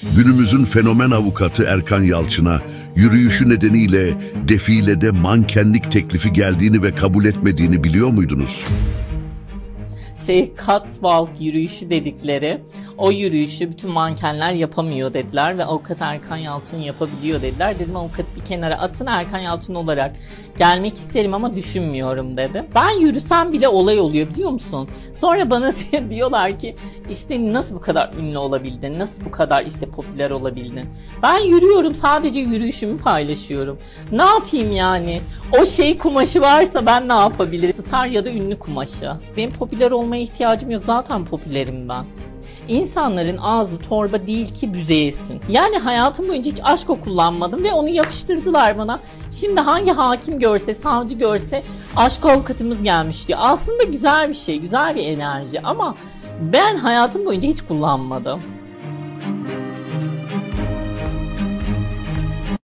Günümüzün fenomen avukatı Erkan Yalçın'a yürüyüşü nedeniyle defilede mankenlik teklifi geldiğini ve kabul etmediğini biliyor muydunuz? Catwalk yürüyüşü dedikleri o yürüyüşü bütün mankenler yapamıyor dediler ve avukat Erkan Yalçın yapabiliyor dediler. Dedim avukatı bir kenara atın, Erkan Yalçın olarak gelmek isterim ama düşünmüyorum dedim. Ben yürüsem bile olay oluyor biliyor musun? Sonra bana diyorlar ki işte nasıl bu kadar ünlü olabildin, nasıl bu kadar işte popüler olabildin. Ben yürüyorum, sadece yürüyüşümü paylaşıyorum. Ne yapayım yani? O kumaşı varsa ben ne yapabilirim? Star ya da ünlü kumaşı. Benim popüler olmaya ihtiyacım yok, zaten popülerim ben. İnsanların ağzı torba değil ki büzeyesin. Yani hayatım boyunca hiç aşko kullanmadım ve onu yapıştırdılar bana. Şimdi hangi hakim görse, savcı görse aşk avukatımız gelmiş diyor. Aslında güzel bir şey, güzel bir enerji ama ben hayatım boyunca hiç kullanmadım.